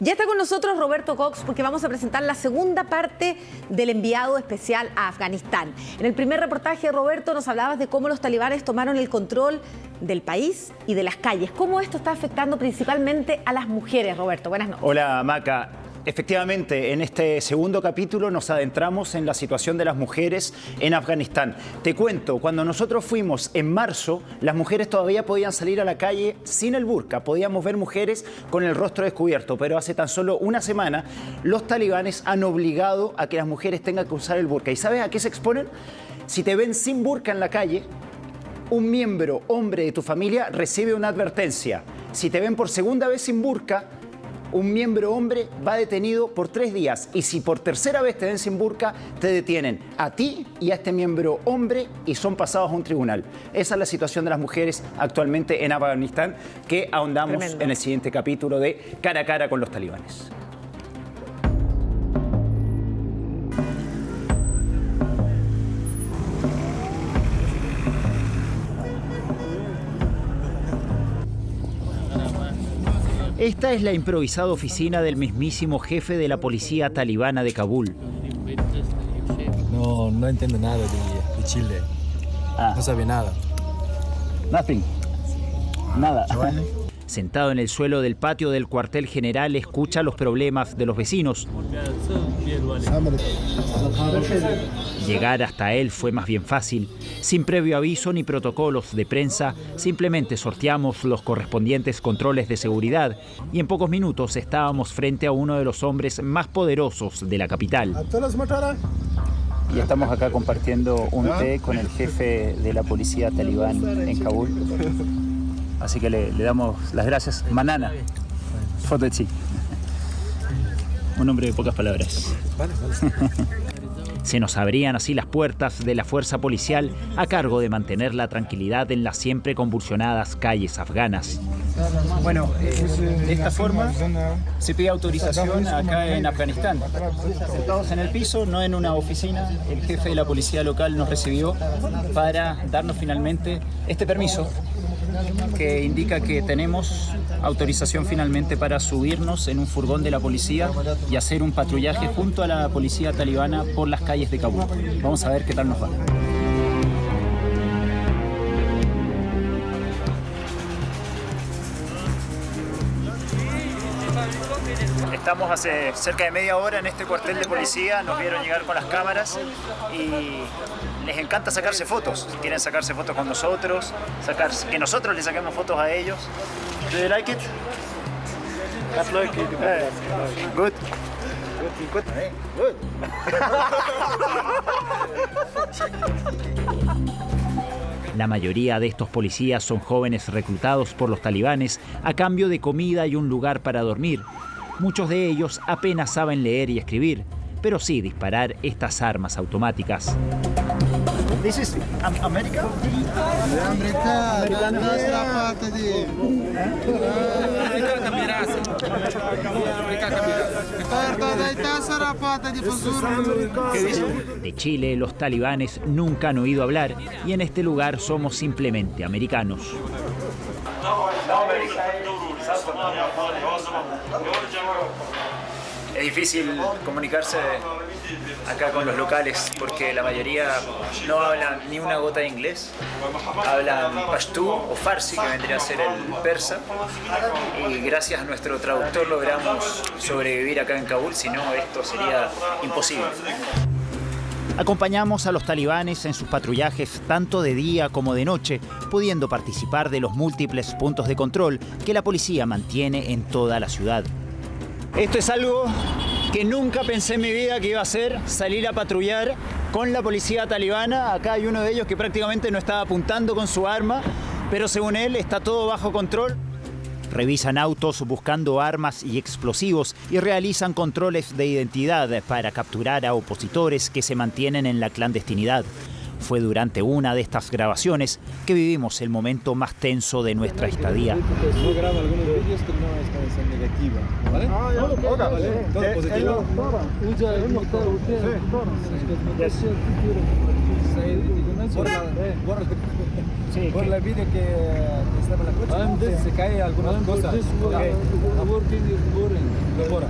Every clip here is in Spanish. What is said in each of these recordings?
Ya está con nosotros Roberto Cox porque vamos a presentar la segunda parte del enviado especial a Afganistán. En el primer reportaje, Roberto, nos hablabas de cómo los talibanes tomaron el control del país y de las calles. ¿Cómo esto está afectando principalmente a las mujeres, Roberto? Buenas noches. Hola, Maca. Efectivamente, en este segundo capítulo nos adentramos en la situación de las mujeres en Afganistán. Te cuento, cuando nosotros fuimos en marzo, las mujeres todavía podían salir a la calle sin el burka. Podíamos ver mujeres con el rostro descubierto, pero hace tan solo una semana los talibanes han obligado a que las mujeres tengan que usar el burka. ¿Y sabes a qué se exponen? Si te ven sin burka en la calle, un miembro hombre de tu familia recibe una advertencia. Si te ven por segunda vez sin burka, un miembro hombre va detenido por 3 días. Y si por tercera vez te ven sin burka, te detienen a ti y a este miembro hombre y son pasados a un tribunal. Esa es la situación de las mujeres actualmente en Afganistán, que ahondamos Tremendo. en el siguiente capítulo de Cara a Cara con los talibanes. Esta es la improvisada oficina del mismísimo jefe de la policía talibana de Kabul. No entiendo nada de Chile. No sabe nada. Nothing. Nada. Sentado en el suelo del patio del cuartel general, escucha los problemas de los vecinos. Llegar hasta él fue más bien fácil. Sin previo aviso ni protocolos de prensa, simplemente sorteamos los correspondientes controles de seguridad y en pocos minutos estábamos frente a uno de los hombres más poderosos de la capital. Y estamos acá compartiendo un té con el jefe de la policía talibán en Kabul. Así que le damos las gracias. Manana, Fotechi. Un hombre de pocas palabras. Se nos abrían así las puertas de la fuerza policial a cargo de mantener la tranquilidad en las siempre convulsionadas calles afganas. Bueno, de esta forma se pide autorización acá en Afganistán. Sentados en el piso, no en una oficina, el jefe de la policía local nos recibió para darnos finalmente este permiso que indica que tenemos autorización finalmente para subirnos en un furgón de la policía y hacer un patrullaje junto a la policía talibana por las calles de Kabul. Vamos a ver qué tal nos va. Estamos hace cerca de media hora en este cuartel de policía, nos vieron llegar con las cámaras y les encanta sacarse fotos. Quieren sacarse fotos con nosotros, que nosotros les saquemos fotos a ellos. Do you like it? Good. Good. La mayoría de estos policías son jóvenes reclutados por los talibanes a cambio de comida y un lugar para dormir. Muchos de ellos apenas saben leer y escribir, pero sí disparar estas armas automáticas. This is America? De Chile, los talibanes nunca han oído hablar y en este lugar somos simplemente americanos. Es difícil comunicarse acá con los locales porque la mayoría no hablan ni una gota de inglés. Hablan pastú o farsi, que vendría a ser el persa. Y gracias a nuestro traductor logramos sobrevivir acá en Kabul, si no esto sería imposible. Acompañamos a los talibanes en sus patrullajes tanto de día como de noche, pudiendo participar de los múltiples puntos de control que la policía mantiene en toda la ciudad. Esto es algo que nunca pensé en mi vida que iba a hacer, salir a patrullar con la policía talibana. Acá hay uno de ellos que prácticamente no estaba apuntando con su arma, pero según él está todo bajo control. Revisan autos buscando armas y explosivos y realizan controles de identidad para capturar a opositores que se mantienen en la clandestinidad. Fue durante una de estas grabaciones que vivimos el momento más tenso de nuestra estadía. No graba algunos vídeos que no están en negativa, ¿vale? Todo positivo. Sí, por el vídeo que estaba en la coche, se cae algunas cosas. Okay. Working is boring. Ahora.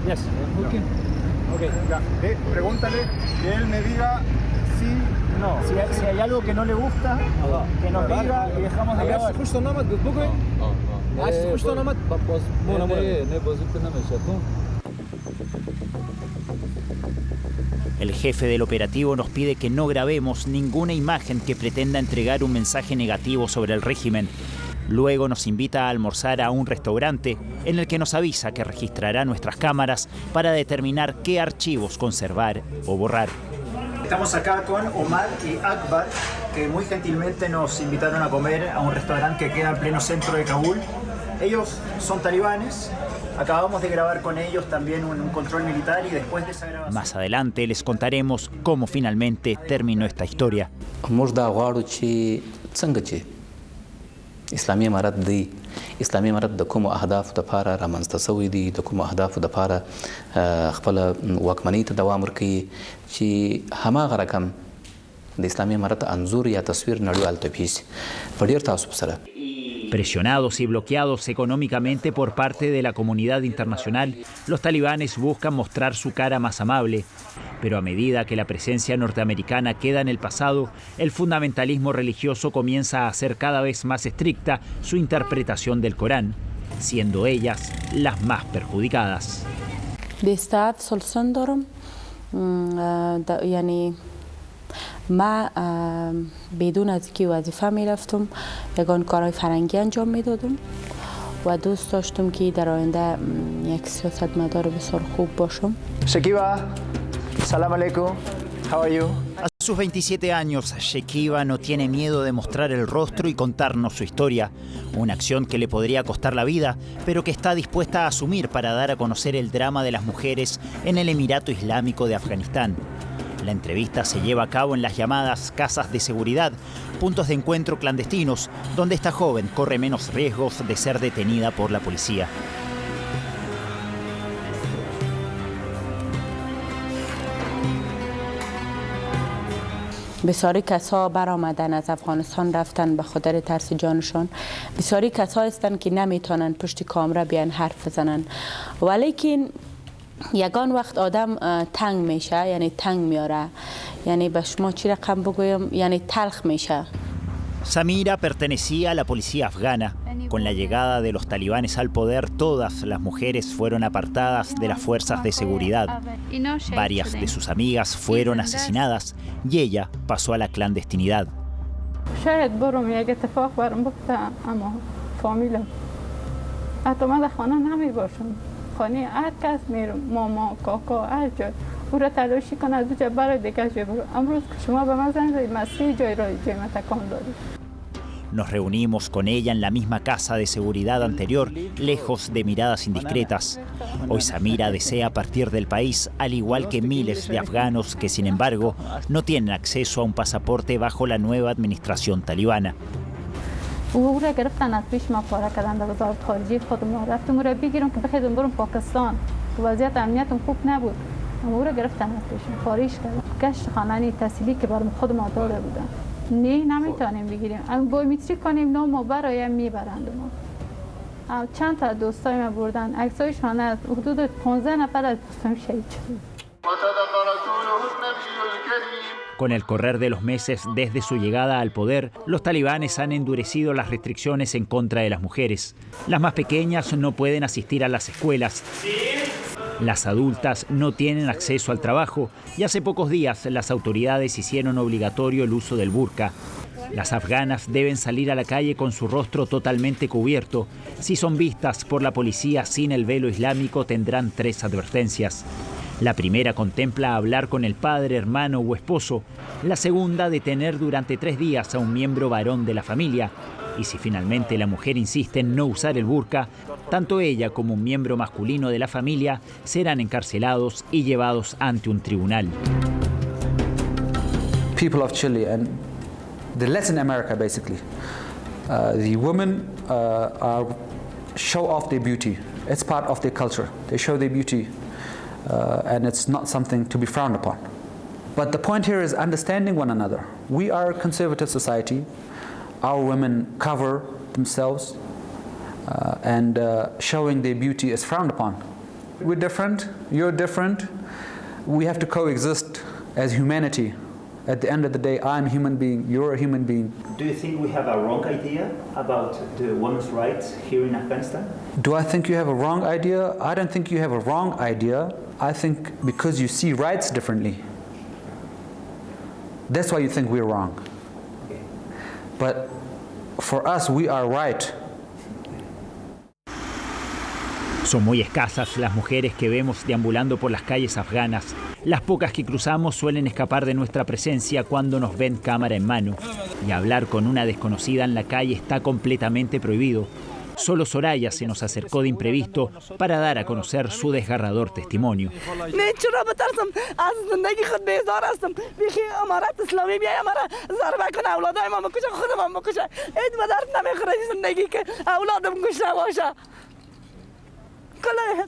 Yes. Okay. Okay. Ya. Pregúntale que él me diga sí, no. Si hay algo que no le gusta, que nos diga y dejamos de grabar. Justo nomás, bugün. Justo nomás. El jefe del operativo nos pide que no grabemos ninguna imagen que pretenda entregar un mensaje negativo sobre el régimen. Luego nos invita a almorzar a un restaurante en el que nos avisa que registrará nuestras cámaras para determinar qué archivos conservar o borrar. Estamos acá con Omar y Akbar, que muy gentilmente nos invitaron a comer a un restaurante que queda en pleno centro de Kabul. Ellos son talibanes. Acabamos de grabar con ellos también un control militar y después de esa grabación... Más adelante les contaremos cómo finalmente terminó esta historia. اسلامي امارت دی اسلامي امارت د کوم اهداف د پاره رامنځته شوی دی د کوم اهداف د پاره خپل واکمنۍ ته دوام ورکوي چې هماغه رقم د اسلامي امارت انځور یا تصویر نړیوال ته پیسي په ډیر تعصب سره. Presionados y bloqueados económicamente por parte de la comunidad internacional, los talibanes buscan mostrar su cara más amable. Pero a medida que la presencia norteamericana queda en el pasado, el fundamentalismo religioso comienza a hacer cada vez más estricta su interpretación del Corán, siendo ellas las más perjudicadas. ما بدون از کی وظیفه میرفتم یگان کارهای فرنگی انجام میدادم و دوست داشتم که در آینده یک سیاستمدار بسیار خوب باشم. Shekiva, salam alaikum, how are you? A sus 27 años, Shekiva no tiene miedo de mostrar el rostro y contarnos su historia, una acción que le podría costar la vida, pero que está dispuesta a asumir para dar a conocer el drama de las mujeres en el Emirato Islámico de Afganistán. La entrevista se lleva a cabo en las llamadas casas de seguridad, puntos de encuentro clandestinos, donde esta joven corre menos riesgos de ser detenida por la policía. بسیاری کسا برآمدن از افغانستان رفتن به خاطر ترس جانشان. بسیاری کسا هستند که نمیتونن پشت کامرا بیان حرف بزنن. ولیکن یگان وقت آدم تنگ میشه، یعنی تنگ میاره، یعنی به شما چی رقم بگویم، یعنی تلخ میشه. Samira pertenecía a la policía afgana. Con la llegada de los talibanes al poder, todas las mujeres fueron apartadas de las fuerzas de seguridad. Varias de sus amigas fueron asesinadas y ella pasó a la clandestinidad. خانه هر کس میرم، ماما، کاکا، هر جای او را تلاشی کنه از اونجا برای دیگه جای برو. امروز که شما به من زنگ زدید مسیح جای ما تکان دادید. Nos reunimos con ella en la misma casa de seguridad anterior, lejos de miradas indiscretas. Hoy Samira desea partir del país, al igual que miles de afganos que, sin embargo, no tienen acceso a un pasaporte bajo la nueva administración talibana. او را گرفتن از پیش ما پاره کردن در وزارت خارجه خودمون رفتم او را بگیرم که بخیدم برم پاکستان که وضعیت امنیتم خوب نبود اما او را گرفتن از پیش خارج کردن گشت خانه تحصیلی که برام خودم داده بودن نه نمیتونیم بگیریم اما بایومتریک کنیم نام ما برایم میبرند ما چند تا دوستای ما بردن عکسایشان از حدود 15 نفر از دوستان شهید شد. Con el correr de los meses desde su llegada al poder, los talibanes han endurecido las restricciones en contra de las mujeres. Las más pequeñas no pueden asistir a las escuelas. Las adultas no tienen acceso al trabajo y hace pocos días las autoridades hicieron obligatorio el uso del burka. Las afganas deben salir a la calle con su rostro totalmente cubierto. Si son vistas por la policía sin el velo islámico, tendrán 3 advertencias. La primera contempla hablar con el padre, hermano o esposo. La segunda, detener durante 3 días a un miembro varón de la familia. Y si finalmente la mujer insiste en no usar el burka, tanto ella como un miembro masculino de la familia serán encarcelados y llevados ante un tribunal. People of Chile and the Latin America basically, the women show off their beauty. It's part of their culture. They show their beauty. And it's not something to be frowned upon. But the point here is understanding one another. We are a conservative society. our women cover themselves and showing their beauty is frowned upon. We're different, you're different. We have to coexist as humanity. At the end of the day, I'm a human being, you're a human being. Do you think we have a wrong idea about the women's rights here in Afghanistan? Do I think you have a wrong idea? I don't think you have a wrong idea. I think because you see rights differently. That's why you think we're wrong. But for us, we are right. Son muy escasas las mujeres que vemos deambulando por las calles afganas. Las pocas que cruzamos suelen escapar de nuestra presencia cuando nos ven cámara en mano. Y hablar con una desconocida en la calle está completamente prohibido. Solo Soraya se nos acercó de imprevisto para dar a conocer su desgarrador testimonio.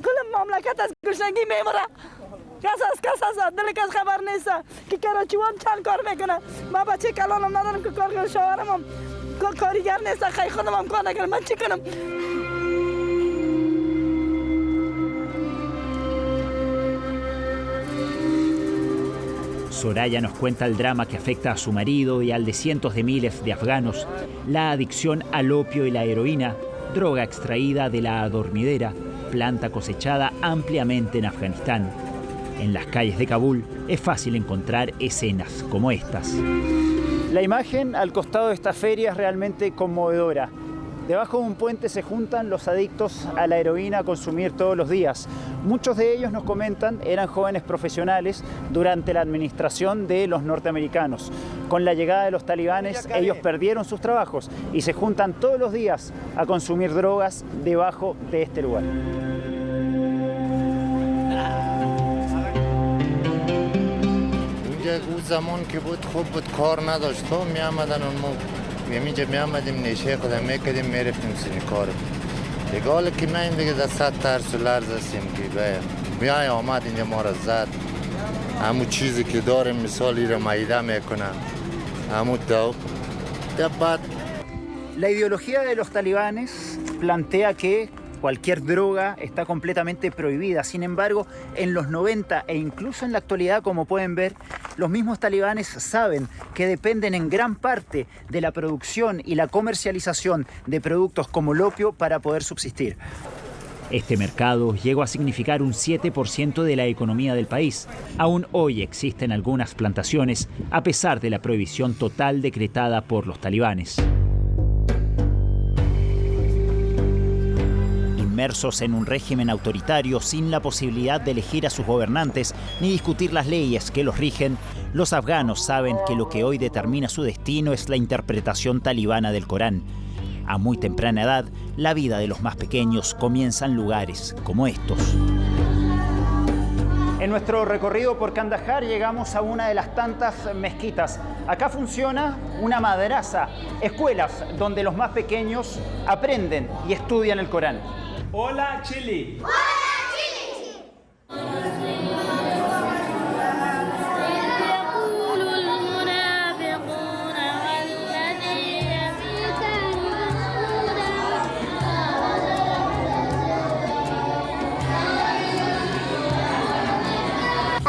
کل مملکت از گشنگی میمره. کس از دل کس خبر نیست که کراچیوان چند کار میکنه. ما بچه کلانم ندارم که کار کنم، شوهرم هم کارگر نیست، خیلی خودم هم کار نکنم، من چی کنم؟ Soraya nos cuenta el drama que afecta a su marido y al de cientos de miles de afganos, la adicción al opio y la heroína, droga extraída de la adormidera, planta cosechada ampliamente en Afganistán. En las calles de Kabul es fácil encontrar escenas como estas. La imagen al costado de esta feria es realmente conmovedora. Debajo de un puente se juntan los adictos a la heroína a consumir todos los días. Muchos de ellos, nos comentan, eran jóvenes profesionales durante la administración de los norteamericanos. Con la llegada de los talibanes, ellos perdieron sus trabajos y se juntan todos los días a consumir drogas debajo de este lugar. اینجا می آمدیم نشه خودم میکردیم میرفتیم سینی کارو دیگه حالا که نه این دیگه در صد ترس و لرز هستیم که بیای آمد اینجا ما را زد همون چیزی که داریم مثال ایره معیده میکنه همون دو بعد. La ideología de los talibanes plantea que cualquier droga está completamente prohibida. Sin embargo, en los 90 e incluso en la actualidad, como pueden ver, los mismos talibanes saben que dependen en gran parte de la producción y la comercialización de productos como el opio para poder subsistir. Este mercado llegó a significar un 7% de la economía del país. Aún hoy existen algunas plantaciones, a pesar de la prohibición total decretada por los talibanes. Inmersos en un régimen autoritario sin la posibilidad de elegir a sus gobernantes ni discutir las leyes que los rigen, los afganos saben que lo que hoy determina su destino es la interpretación talibana del Corán. A muy temprana edad, la vida de los más pequeños comienza en lugares como estos. En nuestro recorrido por Kandahar llegamos a una de las tantas mezquitas. Acá funciona una madrasa, escuelas donde los más pequeños aprenden y estudian el Corán. Hola, Chile. Hola, Chile.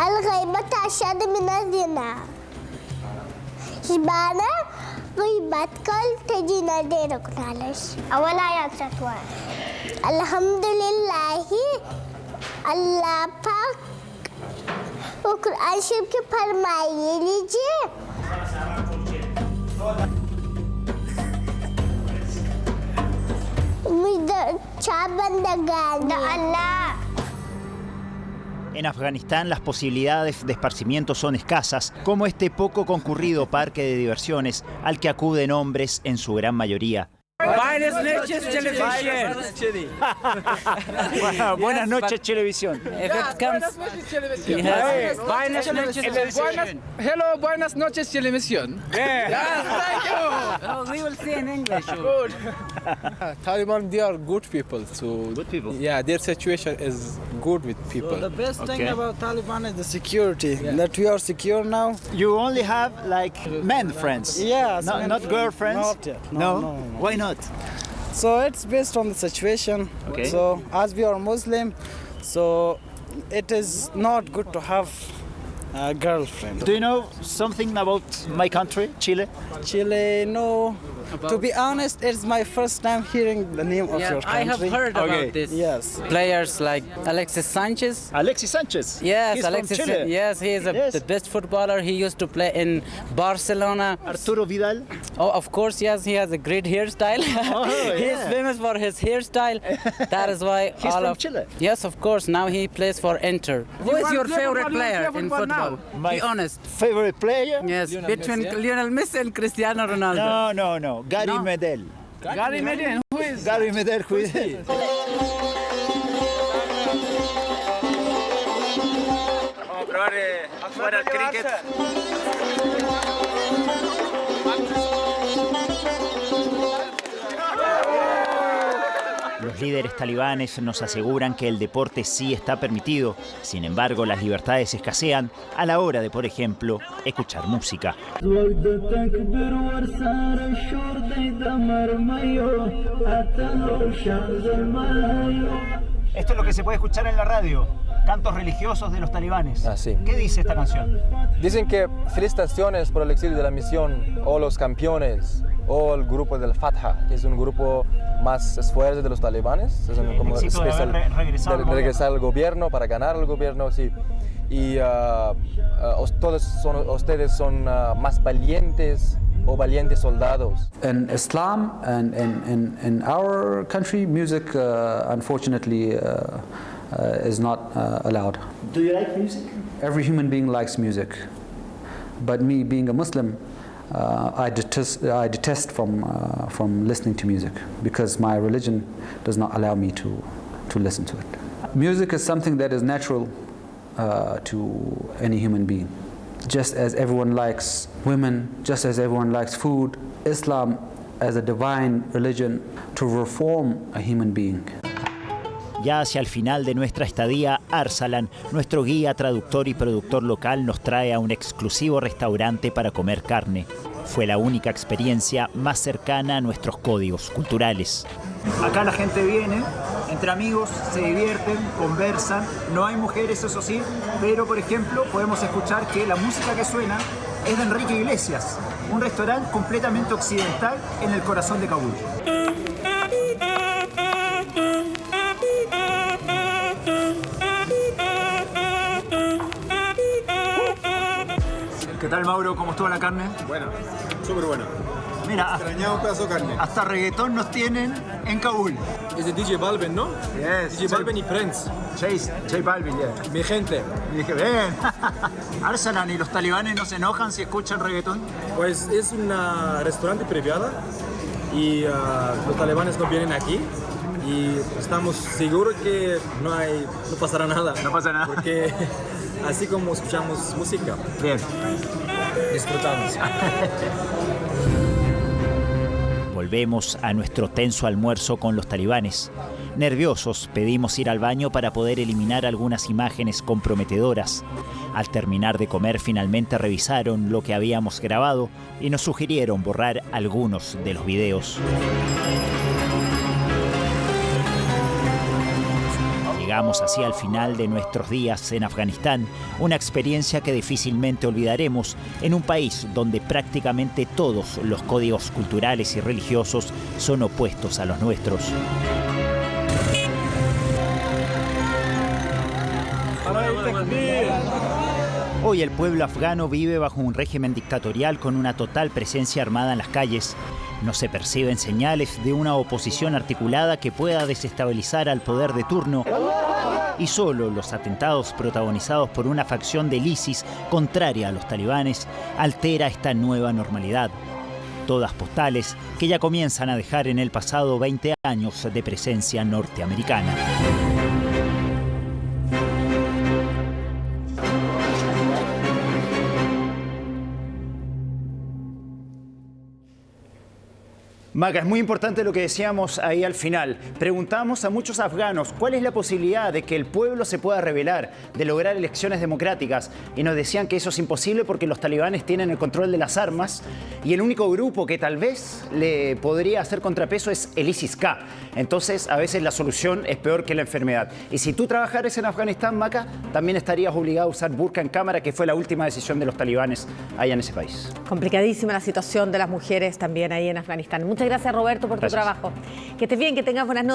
الغيبة أشد من الزنا. شبانة غيبت كل تجينا دير كنالش. أولا يكتوى. الحمدلله الله पाक वो कुरान शरीफ के फरमाइए लीजिए मुझे चार बंदगान अल्लाह. En Afganistán las posibilidades de esparcimiento son escasas, como este poco concurrido parque de diversiones al que acuden hombres en su gran mayoría. Buenas noches, televisión. Buenas noches, televisión. Hello, buenas noches, televisión. Yeah. Yes, thank you. Oh, we will see in English. Good. Taliban, they are good people. So good people. Yeah, their situation is good with people. So the best thing about Taliban is the security. That we are secure now. You only have like men friends. Yeah, not girlfriends. Not yet. No. Why not? So it's based on the situation. Okay. So as we are Muslim, so it is not good to have a girlfriend. Do you know something about my country, Chile? Chile, no. To be honest, it's my first time hearing the name of your country. I have heard about this. Yes. Players like Alexis Sanchez. Alexis Sanchez? Yes, He's Alexis. from Chile. Yes, he is the best footballer. He used to play in Barcelona. Arturo Vidal? Oh, of course, yes. He has a great hairstyle. He is famous for his hairstyle. That is why He's from Chile? Yes, of course. Now he plays for Inter. Who is your favorite player in football? My Be honest. Favorite player? Yes, between Lionel Messi and Cristiano Ronaldo. No. Gary Medel. Gary Medel? Who is Gary Medel, who is he? Vamos a probar a jugar al cricket. Los líderes talibanes nos aseguran que el deporte sí está permitido, sin embargo las libertades escasean a la hora de, por ejemplo, escuchar música. Esto es lo que se puede escuchar en la radio, cantos religiosos de los talibanes. Ah, sí. ¿Qué dice esta canción? Dicen que felicitaciones por el exilio de la misión, o los campeones, o el grupo del Fatah, que es un grupo más fuerte de los talibanes. Es un, como especial, de regresar al gobierno, para ganar al gobierno, sí. Y ustedes son más valientes o valientes soldados. In Islam and in our country, music unfortunately is not allowed. Do you like music? Every human being likes music, but me being a Muslim, I detest from listening to music because my religion does not allow me to listen to it. Music is something that is natural to any human being. Just as everyone likes women, just as everyone likes food, Islam as a divine religion to reform a human being. Ya hacia el final de nuestra estadía, Arsalan, nuestro guía, traductor y productor local, nos trae a un exclusivo restaurante para comer carne. Fue la única experiencia más cercana a nuestros códigos culturales. Acá la gente viene, entre amigos, se divierten, conversan. No hay mujeres, eso sí, pero por ejemplo podemos escuchar que la música que suena es de Enrique Iglesias, un restaurante completamente occidental en el corazón de Kabul. ¿Qué tal, Mauro? ¿Cómo estuvo la carne? Bueno, súper bueno. Mira, extrañaba un pedazo de carne. Hasta reggaetón nos tienen en Kabul. Es de DJ Balvin, ¿no? Yes. DJ Balvin y Prince. J Balvin, yeah. Mi gente. Y dije, ven. Arsalan, ¿y los talibanes no se enojan si escuchan reggaetón? Pues es un restaurante privado y los talibanes no vienen aquí. Y estamos seguros que no pasará nada. No pasa nada. Porque así como escuchamos música, bien, disfrutamos. Volvemos a nuestro tenso almuerzo con los talibanes. Nerviosos, pedimos ir al baño para poder eliminar algunas imágenes comprometedoras. Al terminar de comer, finalmente revisaron lo que habíamos grabado y nos sugirieron borrar algunos de los videos. Llegamos así al final de nuestros días en Afganistán, una experiencia que difícilmente olvidaremos en un país donde prácticamente todos los códigos culturales y religiosos son opuestos a los nuestros. Hoy el pueblo afgano vive bajo un régimen dictatorial con una total presencia armada en las calles. No se perciben señales de una oposición articulada que pueda desestabilizar al poder de turno. Y solo los atentados protagonizados por una facción del ISIS contraria a los talibanes altera esta nueva normalidad. todas postales, que ya comienzan a dejar en el pasado 20 años de presencia norteamericana. Maca, es muy importante lo que decíamos ahí al final. Preguntamos a muchos afganos cuál es la posibilidad de que el pueblo se pueda rebelar, de lograr elecciones democráticas. Y nos decían que eso es imposible porque los talibanes tienen el control de las armas y el único grupo que tal vez le podría hacer contrapeso es el ISIS-K. Entonces, a veces la solución es peor que la enfermedad. Y si tú trabajaras en Afganistán, Maca, también estarías obligado a usar burka en cámara, que fue la última decisión de los talibanes allá en ese país. Complicadísima la situación de las mujeres también ahí en Afganistán. Muchas gracias, Roberto, por tu trabajo. Que estés bien, que tengas buenas noches.